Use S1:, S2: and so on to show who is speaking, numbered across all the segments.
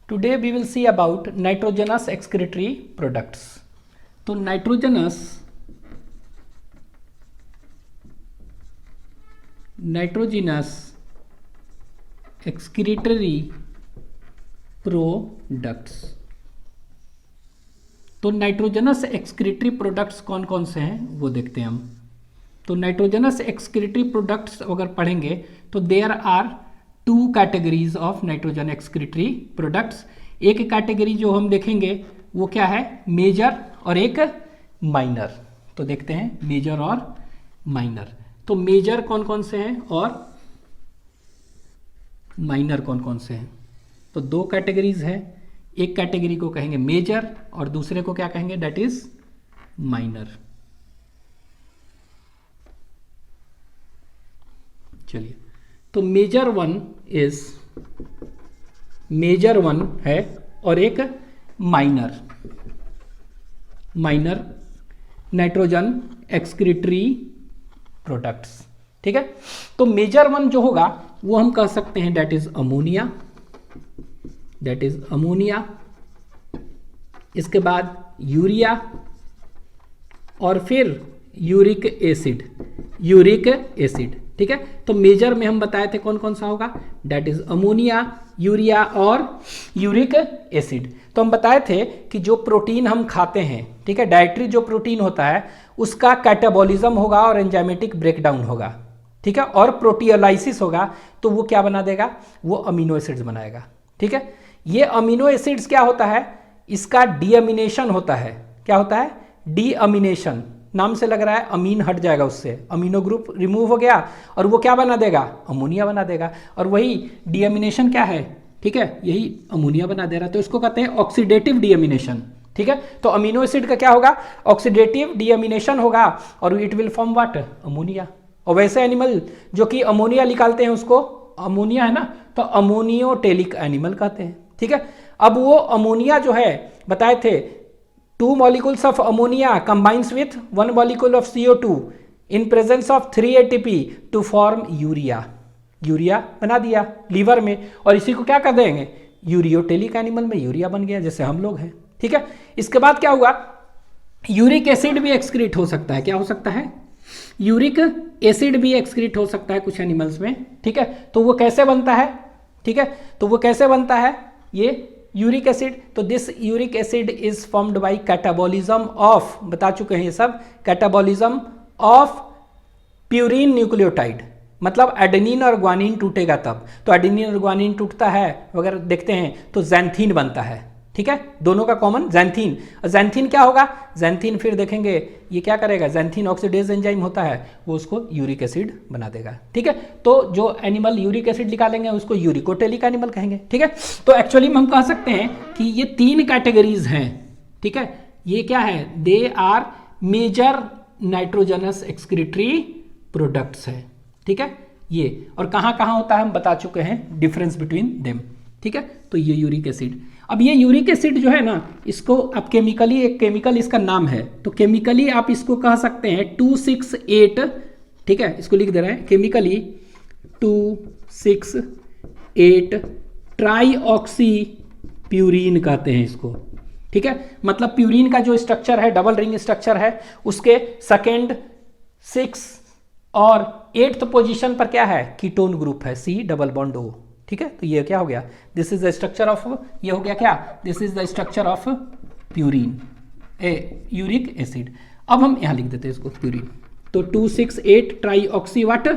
S1: Today we will see about nitrogenous excretory products. तो nitrogenous excretory products. तो nitrogenous excretory products कौन कौन से हैं वो देखते हैं हम. तो नाइट्रोजनस एक्सक्रीटरी प्रोडक्ट्स अगर पढ़ेंगे तो there are two categories of nitrogen excretory products. एक कैटेगरी जो हम देखेंगे वो क्या है, मेजर और एक माइनर. तो देखते हैं मेजर और माइनर. तो मेजर कौन कौन से हैं और माइनर कौन कौन से हैं. तो दो कैटेगरीज हैं. एक कैटेगरी को कहेंगे मेजर और दूसरे को क्या कहेंगे, दैट इज माइनर. चलिए, तो मेजर वन है और एक माइनर नाइट्रोजन एक्सक्रीटरी प्रोडक्ट्स. ठीक है. तो मेजर वन जो होगा वो हम कह सकते हैं दैट इज अमोनिया. इसके बाद यूरिया और फिर यूरिक एसिड. ठीक है. तो मेजर में हम बताए थे कौन कौन सा होगा, दैट इज अमोनिया, यूरिया और यूरिक एसिड. तो हम बताए थे कि जो प्रोटीन हम खाते हैं, ठीक है, डाइटरी जो प्रोटीन होता है उसका कैटाबॉलिज्म होगा और एंजाइमेटिक ब्रेकडाउन होगा. ठीक है. और प्रोटियोलाइसिस होगा तो वो क्या बना देगा, वो अमीनो एसिड्स बनाएगा. ठीक है. ये अमीनो एसिड्स क्या होता है, इसका डीअमीनेशन होता है. क्या होता है, डीअमीनेशन. नाम से लग रहा है अमीन हट जाएगा, उससे अमीनो ग्रुप रिमूव हो गया और वो क्या बना देगा, अमोनिया बना देगा. और वही डीअमीनेशन क्या है, ठीक है, यही अमोनिया बना दे रहा है. तो इसको कहते हैं ऑक्सीडेटिव डीअमीनेशन. ठीक है. तो अमीनो एसिड का क्या होगा, ऑक्सीडेटिव डीअमीनेशन होगा और it will form what, ammonia. और वैसे एनिमल जो कि अमोनिया निकालते हैं उसको, अमोनिया है ना, तो अमोनियोटेलिक एनिमल कहते हैं. ठीक है. अब वो अमोनिया जो है बताए थे, 2 molecules of ammonia combines with 1 molecule of CO2 in presence of 3 ATP to form urea बना दिया लीवर में. और इसी को क्या कर देंगे, यूरियोटेलिक एनिमल में यूरिया बन गया, जैसे हम लोग हैं. ठीक है. इसके बाद क्या हुआ, यूरिक एसिड भी एक्सक्रीट हो सकता है. क्या हो सकता है, यूरिक एसिड भी एक्सक्रीट हो सकता है कुछ एनिमल्स में. ठीक है. तो वो कैसे बनता है, ठीक है, तो वो कैसे बनता है ये यूरिक एसिड. तो this uric acid is formed by catabolism of, बता चुके हैं ये सब, कैटाबॉलिज्म ऑफ प्यूरिन न्यूक्लियोटाइड. मतलब एडेनिन और ग्वानिन टूटेगा तब. तो एडेनिन और ग्वानिन टूटता है अगर देखते हैं तो ज़ैंथीन बनता है. ठीक है. दोनों का कॉमन ज़ैंथीन. ज़ैंथीन क्या होगा, ज़ैंथीन फिर देखेंगे ये क्या करेगा, ज़ैंथीन ऑक्सीडेज एंजाइम होता है, वो उसको यूरिक एसिड बना देगा. ठीक है. तो जो एनिमल यूरिक एसिड निकालेंगे उसको यूरिकोटेलिक एनिमल कहेंगे. ठीक है. तो एक्चुअली में हम कह सकते हैं कि ये 3 कैटेगरीज हैं. ठीक है. ये क्या है, they are major nitrogenous excretory products है. ठीक है. ये और कहाँ कहाँ होता है हम बता चुके हैं, डिफरेंस बिटवीन देम. ठीक है. तो ये यूरिक एसिड. अब ये यूरिक एसिड जो है ना, इसको अब केमिकली, एक केमिकल इसका नाम है, तो केमिकली आप इसको कह सकते हैं 268. ठीक है. इसको लिख दे रहे हैं, केमिकली 268 ट्राईऑक्सी प्यूरिन कहते हैं इसको. ठीक है. मतलब प्यूरिन का जो स्ट्रक्चर है, डबल रिंग स्ट्रक्चर है, उसके 2nd, 6th और 8th पोजीशन पर क्या है, कीटोन ग्रुप है, C डबल बॉन्ड O. ठीक है. तो ये क्या हो गया, this is the structure of, ये हो गया क्या, this is the structure of purine, uric acid. अब हम यहां लिख देते हैं इसको प्यूरिन. तो 268 ट्राईऑक्सी व्हाट,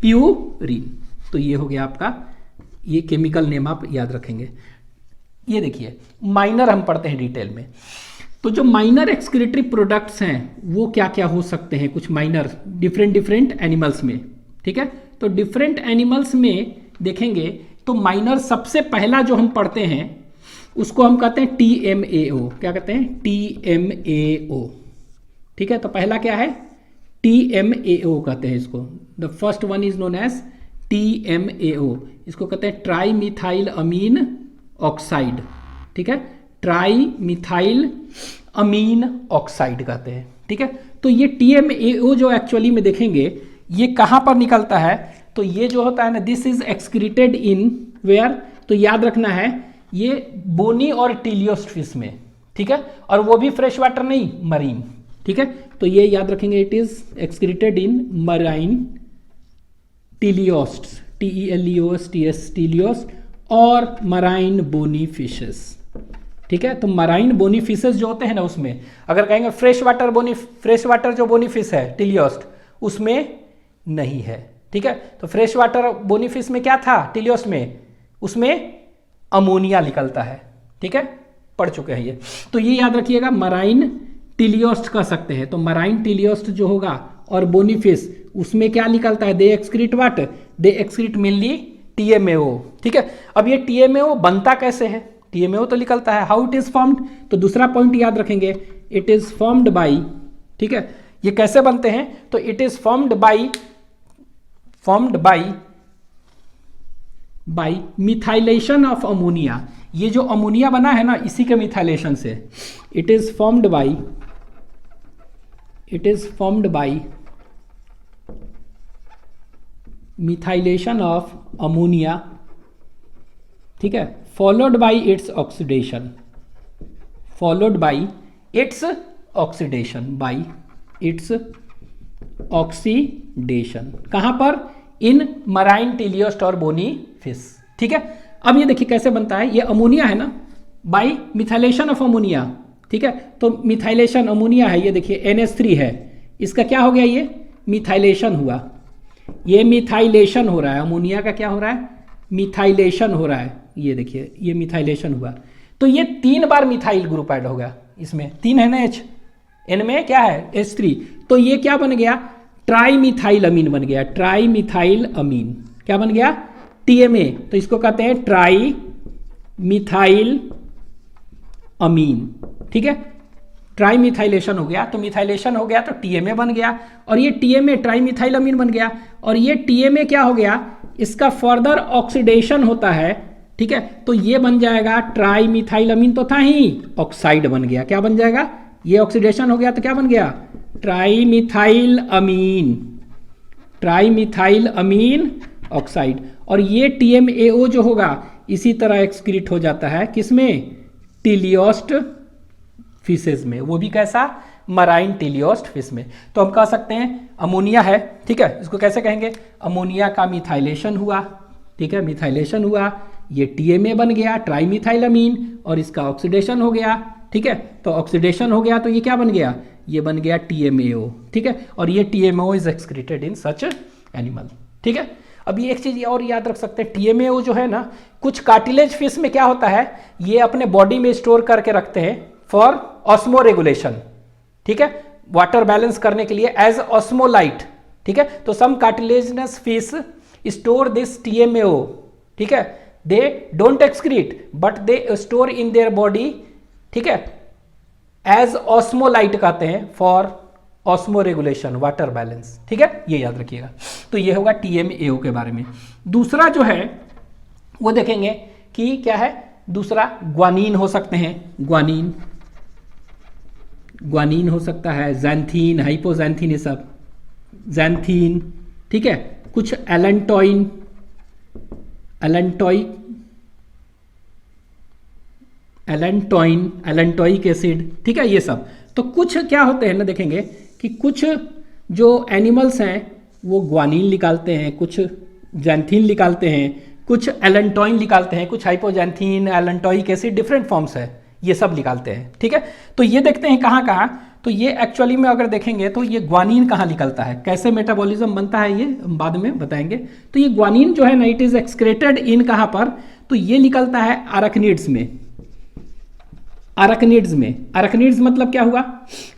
S1: प्यूरिन. तो ये हो गया आपका, ये केमिकल नेम आप याद रखेंगे. ये देखिए माइनर हम पढ़ते हैं डिटेल में. तो जो माइनर एक्सक्रीटरी प्रोडक्ट्स हैं वो क्या क्या हो सकते हैं, कुछ माइनर डिफरेंट एनिमल्स में. ठीक है. तो डिफरेंट एनिमल्स में देखेंगे तो माइनर सबसे पहला जो हम पढ़ते हैं उसको हम कहते हैं TMAO. क्या कहते हैं, TMAO. ठीक है. तो पहला क्या है, TMAO कहते हैं इसको. The first one is known as TMAO. इसको कहते हैं ट्राई मिथाइल अमीन ऑक्साइड. ठीक है. ट्राई मिथाइल अमीन ऑक्साइड कहते हैं. ठीक है. तो ये TMAO जो एक्चुअली में देखेंगे ये कहाँ पर निकलता है, तो ये जो होता है ना, this is excreted in where. तो याद रखना है ये बोनी और टीलियोस्ट फिश में, ठीक है, और वो भी फ्रेश वाटर नहीं, मरीन, ठीक है। तो ये याद रखेंगे, it is excreted in marine teleost, TELEOSTS teleost और मराइन बोनी फिशेस, ठीक है। तो मराइन बोनी फिशेस जो होते हैं ना, उसमें अगर कहेंगे फ्रेश वाटर जो बोनी फिश है टीलियोस्ट, उसमें नहीं है, ठीक है। तो फ्रेश वाटर बोनी फिश में क्या था टीलियोस्ट में, उसमें अमोनिया निकलता है, ठीक है, पढ़ चुके हैं ये। तो ये याद रखिएगा, मराइन टीलियोस्ट कह सकते हैं। तो मराइन टीलियोस्ट जो होगा और बोनी फिश, उसमें क्या निकलता है, they excrete what, they excrete mainly TMAO, ठीक है। अब ये TMAO बनता कैसे है, TMAO तो निकलता है, हाउ इट इज फॉर्म्ड, तो दूसरा पॉइंट याद रखेंगे, इट इज फॉर्म्ड बाई, ठीक है। ये कैसे बनते हैं, तो it is formed by methylation of ammonia. ये जो अमोनिया बना है ना, इसी के मिथाइलेशन से, it is formed by methylation of ammonia, ठीक है, फॉलोड बाई इट्स ऑक्सीडेशन, कहां पर, इन मराइन टीलियोस्ट और बोनी फिश, ठीक है। अब ये देखिए कैसे बनता है, ये अमोनिया है ना, बाई मिथाइलेशन ऑफ अमोनिया, ठीक है। तो मिथाइलेशन अमोनिया है, ये देखिए NH3 है, इसका क्या हो गया, ये मिथाइलेशन हुआ, ये मिथाइलेशन हो रहा है, अमोनिया का क्या हो रहा है, मिथाइलेशन हो रहा है, ये देखिए ये मिथाइलेशन हुआ। तो ये 3 बार मिथाइल ग्रुप ऐड होगा, इसमें 3 है ना H, N में क्या है H3, तो ये क्या बन गया, ट्राई मिथाइल अमीन बन गया, ट्राई मिथाइल अमीन, क्या बन गया, TMA, तो इसको कहते हैं ट्राई मिथाइल अमीन, ठीक है। ट्राई मिथाइलेशन हो गया, तो मिथाइलेशन हो गया तो TMA बन गया, और ये TMA ट्राई मिथाइल अमीन बन गया, और ये TMA क्या हो गया, इसका फर्दर ऑक्सीडेशन होता है, ठीक है। तो ये बन जाएगा ट्राई मिथाइल अमीन, तो था ही, ऑक्साइड बन गया, क्या बन जाएगा, ये ऑक्सीडेशन हो गया तो क्या बन गया, ट्राई मिथाइल अमीन ऑक्साइड। और ये TMAO जो होगा इसी तरह एक्सक्रीट हो जाता है, किसमें, टीलियोस्ट फिशेज में, वो भी कैसा, मराइन टीलियोस्ट फिश में। तो हम कह सकते हैं अमोनिया है, ठीक है, इसको कैसे कहेंगे, अमोनिया का मिथाइलेशन हुआ, ठीक है, मिथाइलेशन हुआ, ये TMA बन गया ट्राई मिथाइल अमीन, और इसका ऑक्सीडेशन हो गया, ठीक है। तो ऑक्सीडेशन हो गया तो ये क्या बन गया, ये बन गया TMAO, ठीक है। और ये TMAO is excreted in such animal, ठीक है। अब ये एक चीज और याद रख सकते हैं, TMAO जो है ना, कुछ कार्टिलेज फिश में क्या होता है, ये अपने बॉडी में स्टोर करके रखते हैं फॉर ऑस्मो रेगुलेशन, ठीक है, वाटर बैलेंस करने के लिए एज ऑस्मोलाइट, ठीक है। तो some cartilaginous fish store this TMAO, ठीक है, they don't excrete but they store in their body, ठीक है, एज ऑस्मोलाइट कहते हैं for osmoregulation, water balance, ठीक है, ये याद रखिएगा। तो ये होगा TMAO के बारे में। दूसरा जो है वो देखेंगे कि क्या है, दूसरा ग्वानीन हो सकते हैं, ग्वानीन हो सकता है, जैंथीन, हाइपोजैंथीन, ये सब जैंथीन, ठीक है, कुछ एलेंटोइक एसिड, ठीक है, ये सब। तो कुछ क्या होते हैं ना, देखेंगे कि कुछ जो एनिमल्स हैं वो ग्वानीन निकालते हैं, कुछ जैंथीन निकालते हैं, कुछ एलेंटोइन निकालते हैं, कुछ हाइपोजैंथीन, एलेंटोइक एसिड, डिफरेंट फॉर्म्स है, ये सब निकालते हैं, ठीक है। तो ये देखते हैं कहाँ कहाँ, तो ये एक्चुअली में अगर देखेंगे तो ये ग्वानीन कहाँ निकलता है, कैसे मेटाबॉलिज्म बनता है, ये बाद में बताएंगे। तो ये ग्वानीन जो है ना, इट इज एक्सक्रेटेड इन कहाँ पर, तो ये निकलता है अराक्निड्स में, अराक्निड्स मतलब क्या हुआ,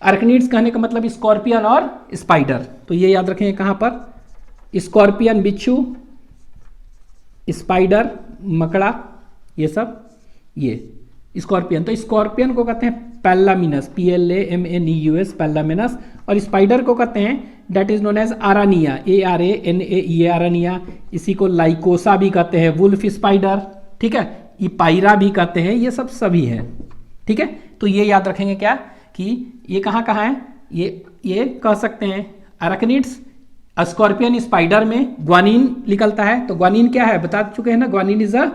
S1: अराक्निड्स कहने का मतलब स्कॉर्पियन और स्पाइडर। तो ये याद रखेंगे कहाँ पर, स्कॉर्पियन बिच्छू, स्पाइडर मकड़ा, ये सब, ये स्कॉर्पियन। तो स्कॉर्पियन को कहते हैं पैलामिनस, PLAMANEUS, पैलामिनस, और स्पाइडर को कहते हैं that is known as Araneae, ARANAEA, Araneae. इसी को लाइकोसा भी कहते हैं, वुल्फ स्पाइडर, ठीक है, इपाइरा भी कहते हैं, ये सब सभी हैं, ठीक है। तो ये याद रखेंगे क्या कि ये कहाँ कहाँ है, ये कह सकते हैं अराक्निड्स, स्कॉर्पियन, स्पाइडर में ग्वानीन निकलता है। तो ग्वानीन क्या है बता चुके हैं ना, ग्वानीन इज अ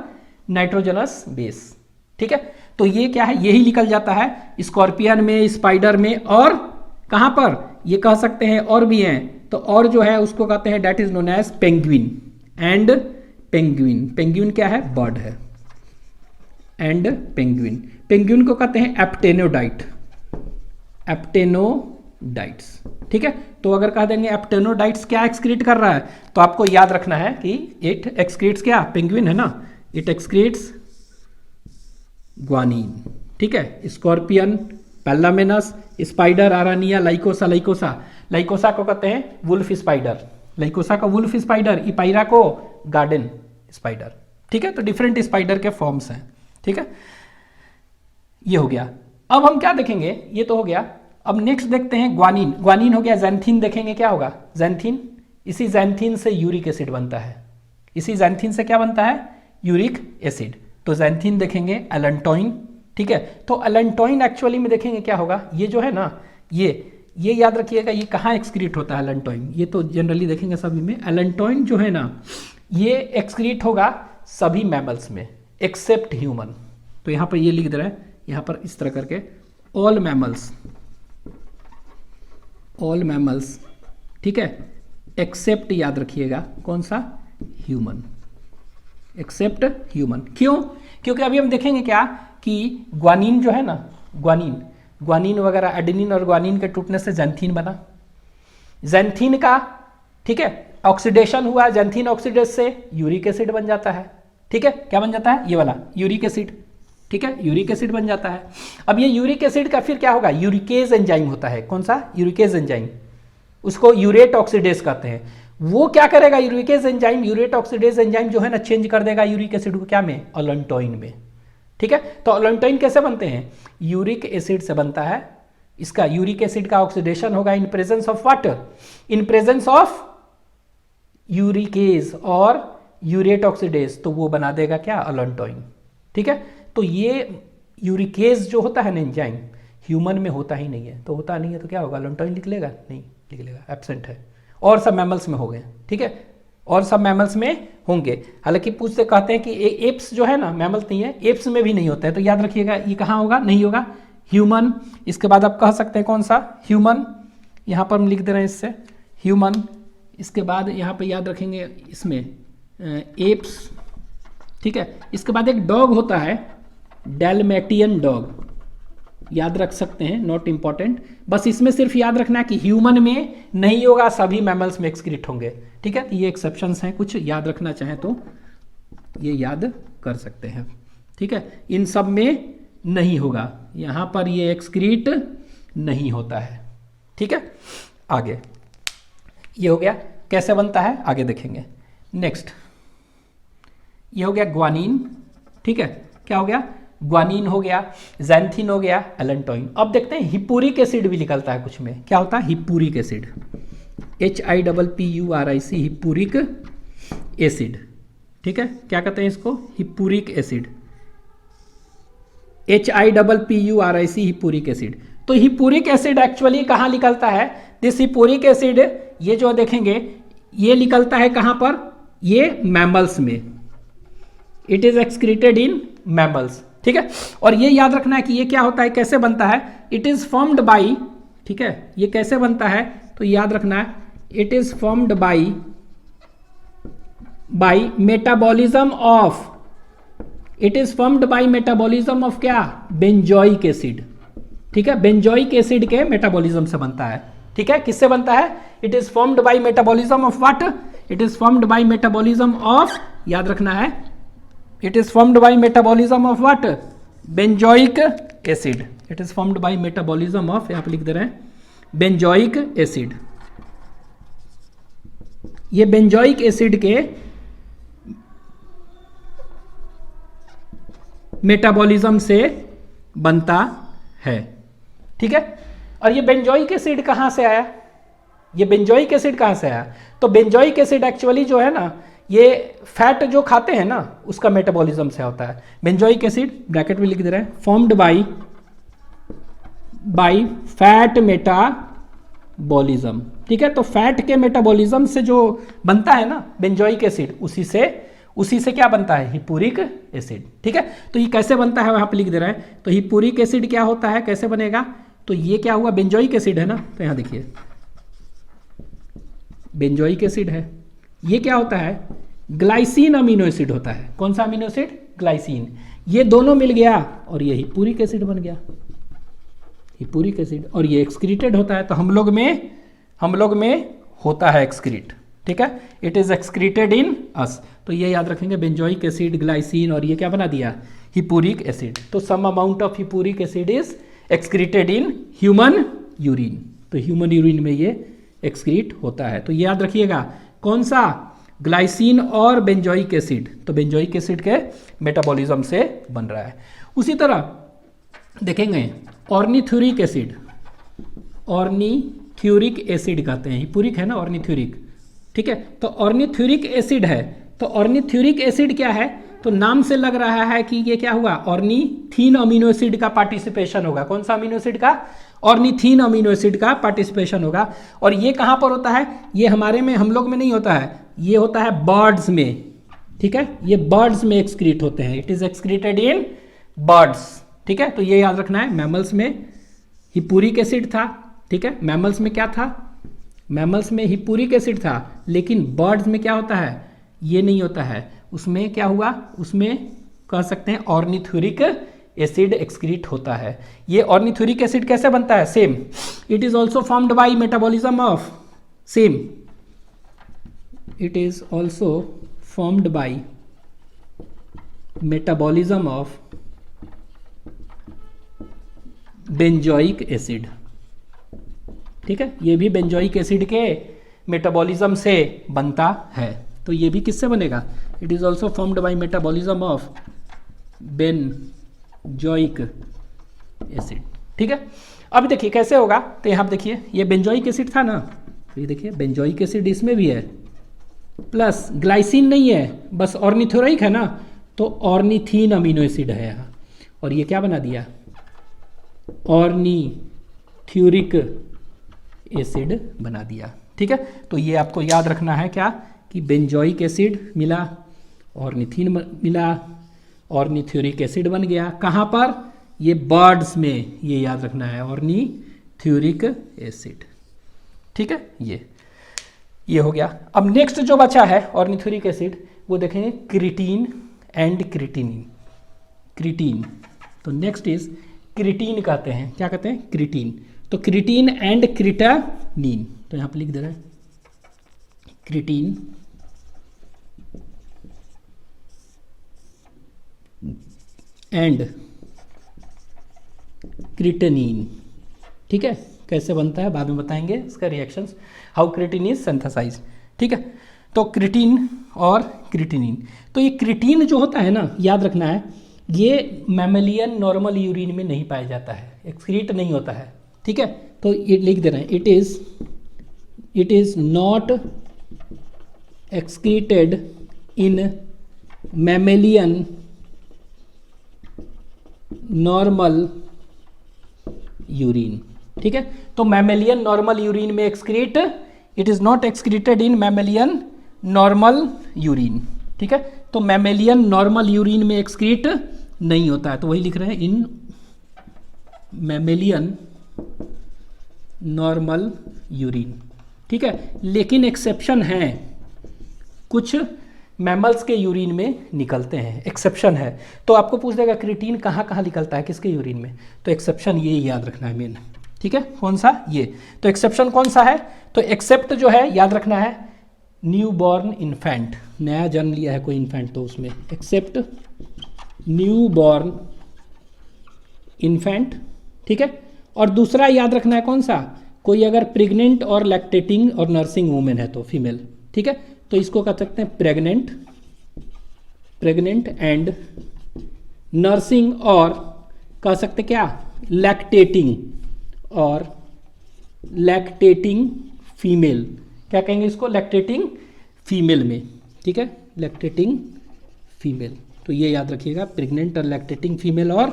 S1: नाइट्रोजनस बेस, ठीक है, तो ये क्या है, यही निकल जाता है स्कॉर्पियन में, स्पाइडर में, और कहां पर, ये कह सकते हैं और भी हैं, तो और जो है उसको कहते हैं that is known as penguin and penguin. Penguin क्या है, बर्ड है, एंड पेंगुइन। पेंगुइन को कहते हैं एप्टेनोडाइट, एप्टेनोडाइट्स। ठीक है, तो अगर कह देंगे एप्टेनोडाइट्स क्या एक्सक्रीट कर रहा है, तो आपको याद रखना है कि इट एक्सक्रीट्स क्या, पेंगुइन है ना, इट एक्सक्रीट्स ग्वानीन। ठीक है, स्कॉर्पियन, पैलामेनस, स्पाइडर, आरानिया, लाइकोसा। लाइकोसा को कहते हैं वुल्फ स्पाइडर, लाइकोसा को वुल्फ स्पाइडर, इपाइरा को गार्डन स्पाइडर। ठीक है, तो डिफरेंट स्पाइडर के फॉर्म्स हैं। ठीक है, ये हो गया। अब हम क्या देखेंगे, ये तो हो गया। अब नेक्स्ट देखते हैं ग्वानीन। ग्वानीन हो गया, ज़ैंथीन देखेंगे क्या होगा, ज़ैंथीन। इसी ज़ैंथीन से यूरिक एसिड बनता है, इसी ज़ैंथीन से क्या बनता है, यूरिक एसिड। तो ज़ैंथीन देखेंगे, एलेंटोइन। ठीक है, तो एलेंटोइन एक्चुअली में देखेंगे क्या होगा, ये जो है ना, ये याद रखिएगा, ये कहाँ एक्सक्रीट होता है एलेंटोइन, ये तो जनरली देखेंगे सभी में। एलेंटोइन जो है ना, ये एक्सक्रीट होगा सभी मैमल्स में एक्सेप्ट ह्यूमन। तो यहाँ पर ये लिख दे रहा है, यहाँ पर इस तरह करके, ऑल मैमल्स। ठीक है, एक्सेप्ट याद रखिएगा कौन सा, ह्यूमन, एक्सेप्ट ह्यूमन। क्यों, क्योंकि अभी हम देखेंगे क्या कि ग्वानीन जो है ना, ग्वानीन वगैरह, एडेनिन और ग्वानीन के टूटने से ज़ैंथीन बना। ज़ैंथीन का, ठीक है, ऑक्सीडेशन हुआ, ज़ैंथीन ऑक्सीडेज से यूरिक एसिड बन जाता है। ठीक है, क्या बन जाता है, ये वाला यूरिक एसिड। ठीक है, यूरिक एसिड बन जाता है। अब ये यूरिक एसिड का फिर क्या होगा, यूरिकेज एंजाइम होता है, कौन सा, यूरिकेज एंजाइम, उसको यूरेट ऑक्सीडेज कहते हैं। वो क्या करेगा, uricase enzyme, urate oxidase enzyme जो है ना, चेंज कर देगा यूरिक एसिड को क्या में, अलेंटोइन में। ठीक है, तो अलेंटोइन कैसे बनते हैं, यूरिक एसिड से बनता है। इसका यूरिक एसिड का ऑक्सीडेशन होगा in presence of water, in presence of uricase और यूरेट ऑक्सीडेज, तो वो बना देगा क्या, अलेंटोइन। ठीक है, तो ये यूरिकेज जो होता है ना एंजाइम, ह्यूमन में होता ही नहीं है, तो होता नहीं है तो क्या होगा, अलेंटोइन लिख लेगा, नहीं लिख लेगा, एब्सेंट है। और सब मैमल्स में हो गए। ठीक है, और सब मैमल्स में होंगे। हालांकि पूछते कहते हैं कि एप्स जो है ना, मैमल्स नहीं है, एप्स में भी नहीं होता है, तो याद रखिएगा ये कहाँ होगा, नहीं होगा, ह्यूमन। इसके बाद आप कह सकते हैं कौन सा, ह्यूमन, यहाँ पर हम लिख दे रहे हैं इससे, ह्यूमन। इसके बाद यहाँ पर याद रखेंगे इसमें एप्स। ठीक है, इसके बाद एक डॉग होता है, डैल्मेटियन डॉग, याद रख सकते हैं, नॉट इंपॉर्टेंट। बस इसमें सिर्फ याद रखना है कि ह्यूमन में नहीं होगा, सभी मैमल्स में एक्सक्रीट होंगे। ठीक है, तो ये एक्सेप्शंस हैं, कुछ याद रखना चाहें तो ये याद कर सकते हैं। ठीक है, इन सब में नहीं होगा, यहाँ पर ये एक्सक्रीट नहीं होता है। ठीक है, आगे ये हो गया, कैसे बनता है आगे देखेंगे। नेक्स्ट ये हो गया ग्वानीन। ठीक है, क्या हो गया, ग्वानीन हो गया, ज़ैंथीन हो गया, एलेंटोइन। अब देखते हैं हिप्पूरिक एसिड भी निकलता है कुछ में, क्या होता है, हिप्पूरिक एसिड, HIPPURIC, हिप्पूरिक एसिड। ठीक है, क्या कहते हैं इसको, हिप्पूरिक एसिड, HIPPURIC, हिप्पूरिक एसिड। तो हिप्पूरिक एसिड एक्चुअली कहाँ निकलता है, दिस हिप्पूरिक एसिड, ये जो देखेंगे ये निकलता है कहाँ पर, ये मैमल्स में, it is excreted in mammals. ठीक है, और ये याद रखना है कि ये क्या होता है, कैसे बनता है, इट इज फॉर्म्ड बाई, ठीक है, ये कैसे बनता है, तो याद रखना है, it is formed by metabolism of, it is formed by metabolism of क्या, बेंजोइक एसिड। ठीक है, बेंजोइक एसिड के मेटाबॉलिज्म से बनता है। ठीक है, किससे बनता है, it is formed by metabolism of what, it is formed by metabolism of, याद रखना है, it is formed by metabolism of what, benzoic acid, it is formed by metabolism of, यहाँ पे लिख दे रहे हैं benzoic acid। ये benzoic acid के मेटाबॉलिज्म से बनता है। ठीक है, और ये बेंजोइक एसिड कहाँ से आया, ये बेंजोइक एसिड कहाँ से आया, तो बेंजोइक एसिड एक्चुअली जो है ना, ये फैट जो खाते हैं ना, उसका मेटाबॉलिज्म से होता है। बेंजोइक एसिड ब्रैकेट में लिख दे रहे हैं, फॉर्म्ड बाय फैट मेटाबॉलिज्म। ठीक है, तो फैट के मेटाबॉलिज्म से जो बनता है ना बेंजोइक एसिड, उसी से उसी से क्या बनता है, हिप्पूरिक एसिड। ठीक है, तो ये कैसे बनता है वहाँ पे लिख दे रहा है। तो हिप्पूरिक एसिड क्या होता है, कैसे बनेगा, तो ये क्या हुआ, बेंजोइक एसिड है ना, तो यहाँ देखिए बेंजोइक एसिड है। ये क्या होता है, ग्लाइसिन अमीनो एसिड होता है। कौन सा अमीनो एसिड, ग्लाइसिन। ये दोनों मिल गया और ये हिप्पूरिक एसिड बन गया, हिप्पूरिक एसिड। और ये एक्सक्रीटेड होता है, तो हम लोग में होता है एक्सक्रीट। ठीक है, इट इज एक्सक्रीटेड इन अस। तो ये याद रखेंगे, बेंजोइक एसिड, ग्लाइसिन, और ये क्या बना दिया, हिप्पूरिक एसिड। तो some amount of hippuric acid is excreted in human urine. तो ह्यूमन यूरिन में ये एक्सक्रीट होता है। तो ये याद रखिएगा, कौन सा, ग्लाइसिन और बेंजोइक एसिड। तो बेंजोइक एसिड के मेटाबॉलिज्म से बन रहा है। उसी तरह देखेंगे ऑर्निथ्यूरिक एसिड, ऑर्निथ्यूरिक एसिड कहते हैं, हिप्पूरिक है ना, ऑर्निथ्यूरिक। ठीक है, तो ऑर्निथ्यूरिक एसिड है। तो ऑर्निथ्यूरिक एसिड क्या है, तो नाम से लग रहा है कि ये क्या हुआ, ऑर्निथीन अमीनो एसिड का पार्टिसिपेशन होगा। कौन सा अमीनो एसिड का, ऑर्निथीन अमीनो एसिड का पार्टिसिपेशन होगा। और ये कहाँ पर होता है, ये हमारे में, हम लोग में नहीं होता है, ये होता है बर्ड्स में। ठीक है, ये बर्ड्स में एक्सक्रीट होते हैं, it is excreted in birds. ठीक है, तो ये याद रखना है। मैमल्स में हिप्पूरिक एसिड था। ठीक है, मैमल्स में क्या था, मैमल्स में हिप्पूरिक एसिड था, लेकिन बर्ड्स में क्या होता है, ये नहीं होता है। उसमें क्या हुआ, उसमें कह सकते हैं ऑर्निथ्यूरिक एसिड एक्सक्रीट होता है। ये ऑर्निथ्यूरिक एसिड कैसे बनता है, same, it is also formed by metabolism of, same, it is also formed by metabolism of benzoic acid. ठीक है, ये भी बेंजोइक एसिड के मेटाबॉलिज्म से बनता है। तो ये भी किससे बनेगा, it is also formed by metabolism of benzoic acid. ठीक है, अब देखिए कैसे होगा। तो यहाँ देखिए, ये बेंजोइक एसिड था ना, तो ये देखिए बेंजोइक एसिड इसमें भी है, प्लस ग्लाइसिन नहीं है, बस ऑर्निथ्यूरिक है ना, तो ऑर्निथीन अमीनो एसिड है यहाँ। और ये क्या बना दिया, ऑर्निथ्यूरिक एसिड बना दिया। ठीक है, तो ये आपको याद रखना है क्या, कि बेंजोइक एसिड मिला, ऑर्निथीन मिला, ऑर्निथ्यूरिक एसिड बन गया। कहाँ पर, ये बर्ड्स में, ये याद रखना है, ऑर्निथ्यूरिक एसिड। ठीक है, ये हो गया। अब नेक्स्ट जो बचा है ऑर्निथ्यूरिक एसिड, वो देखेंगे क्रिटीन एंड क्रिटिनिन। क्रिटीन, तो नेक्स्ट इज क्रिटीन कहते हैं, क्या कहते हैं, क्रिटीन। तो क्रिटीन एंड क्रिटानिन, तो यहाँ पे लिख दे रहा है क्रिटीन एंड क्रिटानिन। ठीक है, कैसे बनता है बाद में बताएंगे इसका reactions, how creatine is synthesized. ठीक है, तो क्रिटीन और क्रिटिनिन, तो ये क्रिटीन जो होता है ना, याद रखना है, ये मैमेलियन नॉर्मल यूरिन में नहीं पाया जाता है, एक्सक्रीट नहीं होता है। ठीक है, तो ये लिख दे रहे हैं, it is not excreted in mammalian normal urine. ठीक है, तो मैमेलियन नॉर्मल यूरिन में excrete, it is not excreted in mammalian normal urine. ठीक है, तो मैमेलियन नॉर्मल यूरिन में एक्सक्रीट नहीं होता है, तो वही लिख रहे हैं, इन मैमेलियन नॉर्मल यूरिन। ठीक है, लेकिन एक्सेप्शन है, कुछ मैमल्स के यूरिन में निकलते हैं, एक्सेप्शन है। तो आपको पूछ देगा क्रिटीन कहाँ कहाँ निकलता है, किसके यूरिन में, तो एक्सेप्शन ये याद रखना है मेन। ठीक है, कौन सा, ये, तो एक्सेप्शन कौन सा है, तो एक्सेप्ट जो है याद रखना है, न्यू बॉर्न इन्फेंट, नया जन्म लिया है कोई इन्फेंट, तो उसमें एक्सेप्ट न्यू बॉर्न इन्फेंट। ठीक है, और दूसरा याद रखना है कौन सा, कोई अगर प्रेग्नेंट और लैक्टेटिंग और नर्सिंग वुमेन है तो फीमेल। ठीक है, तो इसको कह सकते हैं प्रेग्नेंट एंड नर्सिंग, और कह सकते क्या, लैक्टेटिंग और लैक्टेटिंग फीमेल। क्या कहेंगे इसको, लैक्टेटिंग फीमेल में। ठीक है, लैक्टेटिंग फीमेल, तो ये याद रखिएगा, प्रेग्नेंट और लैक्टेटिंग फीमेल और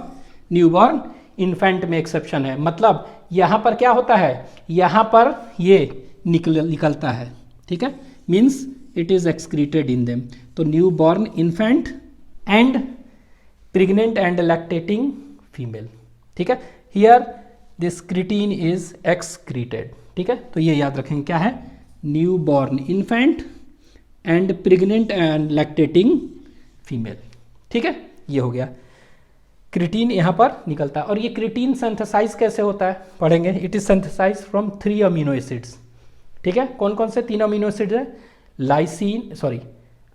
S1: न्यूबॉर्न इन्फेंट में एक्सेप्शन है। मतलब यहाँ पर क्या होता है, यहाँ पर ये निकलता है। ठीक है, means it is excreted in them. तो newborn infant and pregnant and lactating female, ठीक है, here this creatine is excreted, ठीक है। तो ये याद रखेंगे क्या है, newborn infant and pregnant and lactating female, ठीक है। ये हो गया, क्रिटीन यहाँ पर निकलता है। और ये क्रिटीन सिंथेसाइज कैसे होता है पढ़ेंगे। It is synthesize from 3 amino acids, ठीक है। कौन कौन से 3 अमीनो एसिड्स है,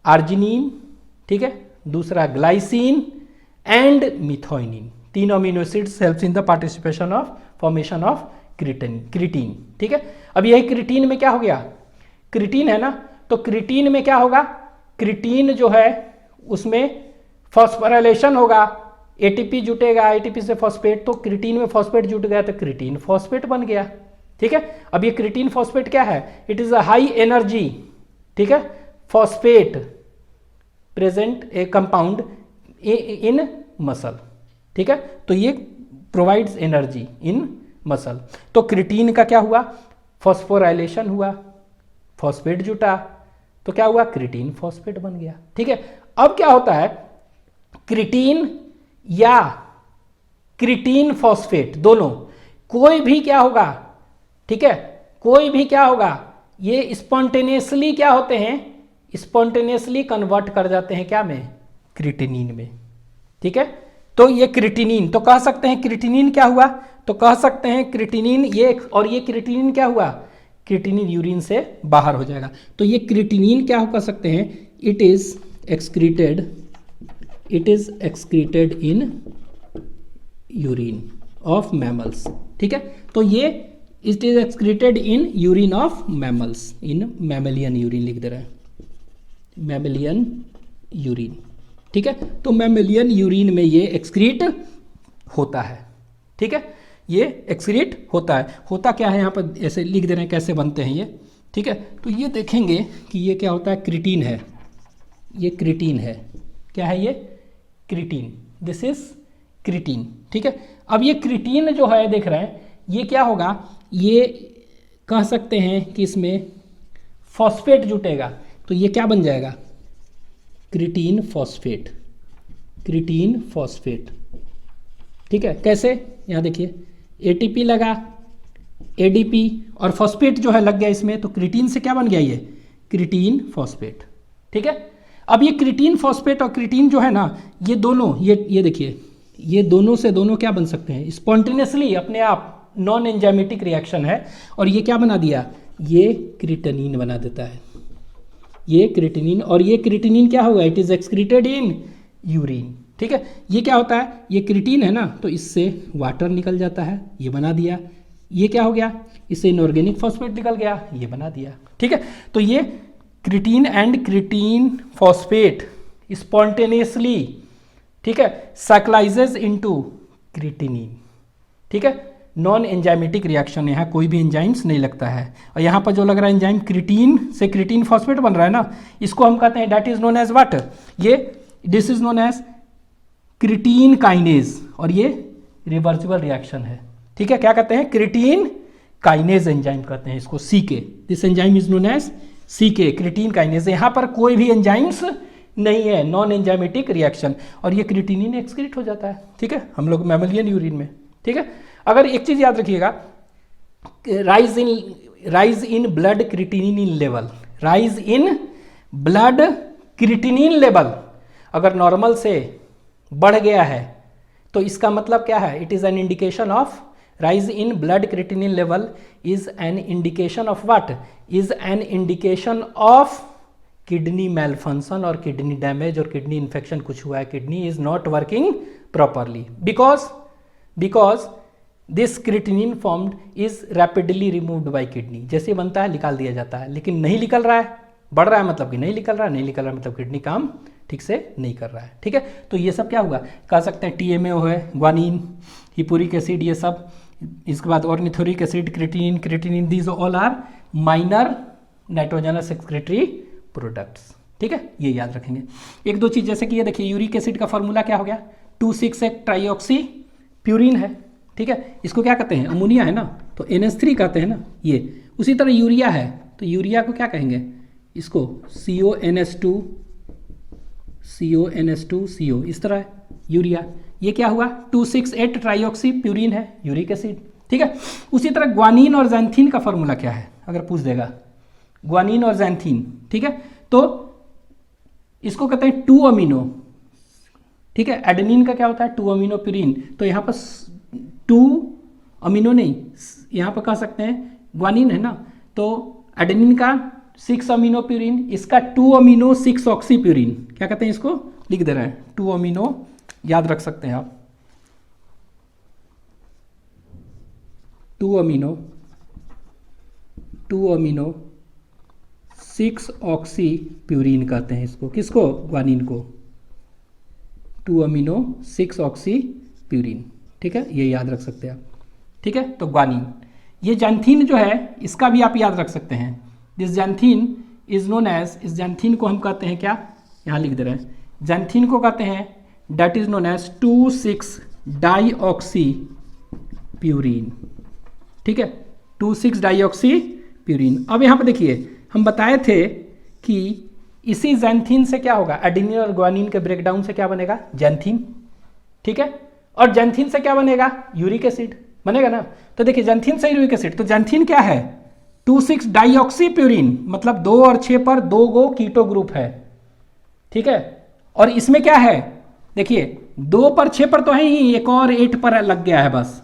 S1: आर्जिनिन, ठीक है, दूसरा glycine and methionine. 3 amino acids helps in the participation of formation of creatine, ठीक है। अब यही क्रिटीन में क्या हो गया, क्रिटीन है ना, तो क्रिटीन में क्या होगा, क्रिटीन जो है उसमें फॉस्फोराइलेशन होगा, एटीपी जुटेगा, एटीपी से फॉस्फेट, तो क्रिटीन में फॉस्फेट जुट गया तो क्रिटीन फॉस्फेट बन गया, ठीक है। अब ये क्रिटीन फॉस्फेट क्या है, it is a high energy, ठीक है, phosphate present A compound in muscle, ठीक है। तो ये प्रोवाइड्स एनर्जी इन मसल। तो क्रिटीन का क्या हुआ, फॉस्फोराइलेशन हुआ, फॉस्फेट जुटा, तो क्या हुआ, क्रिटीन फॉस्फेट बन गया, ठीक है। अब क्या होता है, क्रिटीन या क्रिटीन फॉस्फेट दोनों, कोई भी क्या होगा, ठीक है, कोई भी क्या होगा, ये स्पॉन्टेनियसली क्या होते हैं, स्पॉन्टेनियसली कन्वर्ट कर जाते हैं क्या में, क्रिटिनिन में, ठीक है। तो ये क्रिटिनिन, तो कह सकते हैं क्रिटिनिन क्या हुआ, तो कह सकते हैं क्रिटिनिन ये, और ये क्रिटिनिन क्या हुआ, क्रिटिनिन यूरिन से बाहर हो जाएगा। तो ये क्रिटिनिन क्या कह सकते हैं, it is excreted in urine of mammals, ठीक है। तो ये it is excreted in urine of mammals, in mammalian urine लिख दे रहे हैं, मैमेलियन यूरिन, ठीक है। तो मैमेलियन यूरिन में ये एक्सक्रीट होता है, ठीक है, ये एक्सक्रीट होता है। होता क्या है यहाँ पर ऐसे लिख दे रहे हैं कैसे बनते हैं ये, ठीक है। तो ये देखेंगे कि ये क्या होता है, क्रिटीन है, ये क्रिटीन है, क्या है ये, क्रिटीन, दिस इज क्रिटीन, ठीक है। अब ये क्रिटीन जो है देख रहे हैं, ये क्या होगा, ये कह सकते हैं कि इसमें फॉस्फेट जुटेगा, तो ये क्या बन जाएगा, क्रिटीन फॉस्फेट, क्रिटीन फॉस्फेट, ठीक है। कैसे, यहाँ देखिए एटीपी लगा, एडीपी और फॉस्फेट जो है लग गया इसमें, तो क्रिटीन से क्या बन गया, ये क्रिटीन फॉस्फेट, ठीक है। अब ये क्रिटीन फॉस्फेट और क्रिटीन जो है ना, ये दोनों, ये देखिए, ये दोनों से दोनों क्या बन सकते हैं, स्पॉन्टेनियसली अपने आप, नॉन एंजाइमेटिक रिएक्शन है, और ये क्या बना दिया, ये क्रिटिनिन बना देता है, ये क्रिटिनिन। और ये क्रिटिनिन क्या होगा, it is excreted in urine, ठीक है। ये क्या होता है, ये क्रिटीन है ना, तो इससे वाटर निकल जाता है, ये बना दिया। ये क्या हो गया, इससे इनऑर्गेनिक फॉस्फेट निकल गया, ये बना दिया, ठीक है। तो ये creatine and creatine phosphate spontaneously, ठीक है, साइक्लाइजेज इनटू क्रिटिनिन, ठीक है। नॉन एंजाइमेटिक रिएक्शन, यहाँ कोई भी एंजाइम्स नहीं लगता है। और यहाँ पर जो लग रहा है एंजाइम, क्रिटीन से क्रिटीन फॉस्फेट बन रहा है ना, इसको हम कहते हैं that is known as what, ये this is known as creatine kinase, और ये रिवर्सिबल रिएक्शन है, ठीक है। क्या कहते हैं, क्रिटीन काइनेज एंजाइम कहते हैं इसको, CK, this enzyme is known as CK, creatine kinase. यहाँ पर कोई भी एंजाइम्स नहीं है, नॉन एंजाइमेटिक रिएक्शन, और ये क्रिटिनिन एक्सक्रीट हो जाता है, ठीक है, हम लोग मैमेलियन यूरिन में, ठीक है। अगर एक चीज याद रखिएगा, rise in blood creatinine level, rise in blood creatinine level अगर नॉर्मल से बढ़ गया है तो इसका मतलब क्या है, it is an indication of, rise in blood creatinine level is an indication of what, is an indication of kidney malfunction और किडनी डैमेज और किडनी इन्फेक्शन कुछ हुआ है, kidney is not working properly, because this creatinine formed is rapidly removed by kidney, जैसे बनता है निकाल दिया जाता है, लेकिन नहीं निकल रहा है, बढ़ रहा है मतलब कि नहीं निकल रहा है, नहीं निकल रहा है मतलब किडनी काम ठीक से नहीं कर रहा है, ठीक है। तो ये सब क्या हुआ, कह सकते हैं TMAO है, ग्वानिन, हिपुरिक एसिड, ये सब, इसके बाद ornithuric acid, creatinine, these all are minor nitrogenous excretory products, ठीक है, ये याद रखेंगे। एक दो चीज जैसे कि ये देखिए, यूरिक एसिड का फॉर्मूला क्या हो गया, 2,6 ट्राईऑक्सी प्यूरिन है, ठीक है, इसको क्या कहते हैं, अमोनिया है ना, तो NH3 कहते हैं ना ये। उसी तरह यूरिया है, तो यूरिया को क्या कहेंगे, इसको CONS2 CO इस तरह है यूरिया। ये क्या हुआ 268 ट्राईऑक्सी प्यूरिन है यूरिक एसिड, ठीक है। उसी तरह ग्वानिन और जैंथीन का फॉर्मूला क्या है अगर पूछ देगा, ग्वानिन और जैंथीन, ठीक है। तो इसको कहते हैं 2 अमीनो, ठीक है। एडेनिन का क्या होता है 2 अमीनो प्यूरिन, तो यहाँ पर 2 अमीनो नहीं, यहाँ पर कह सकते हैं ग्वानिन है ना, तो एडेनिन का 6 अमीनो प्यूरिन, इसका 2 अमीनो 6 ऑक्सी प्यूरिन, क्या कहते हैं इसको लिख दे रहे हैं 2 अमीनो, याद रख सकते हैं आप 2 अमीनो 6 ऑक्सी प्यूरिन कहते हैं इसको, किसको ग्वानिन को 2 अमीनो 6 ऑक्सी प्यूरिन, ठीक है। ये याद रख सकते हैं आप, ठीक है। तो ग्वानिन, ये जैंथीन जो है इसका भी आप याद रख सकते हैं, this xanthine is known as, इस जैंथीन को हम कहते हैं क्या, यहाँ लिख दे रहे हैं, जैंथीन को कहते हैं that is known as 2,6 dioxy purine, ठीक है, 2,6 डाईऑक्सी प्यूरिन। अब यहाँ पर देखिए हम बताए थे कि इसी जैंथीन से क्या होगा, एडेनिन और ग्वानिन के ब्रेकडाउन से क्या बनेगा जैंथीन, ठीक है। और जैंथीन से क्या बनेगा यूरिक एसिड बनेगा ना। तो देखिए जैंथीन से यूरिक एसिड, तो जैंथीन क्या है 2,6 डाईऑक्सी प्यूरिन, मतलब 2 और 6 पर 2 गो कीटो ग्रुप है, ठीक है। और इसमें क्या है देखिए 2 पर 6 पर तो है ही, एक और 8 पर लग गया है बस,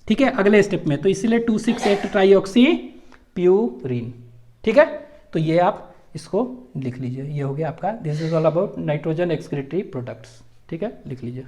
S1: ठीक है, अगले स्टेप में, तो इसीलिए 2,6,8 ट्राईऑक्सी प्यूरिन, ठीक है। तो ये आप इसको लिख लीजिए, ये हो गया आपका, this is all about nitrogen excretory products, ठीक है, लिख लीजिए।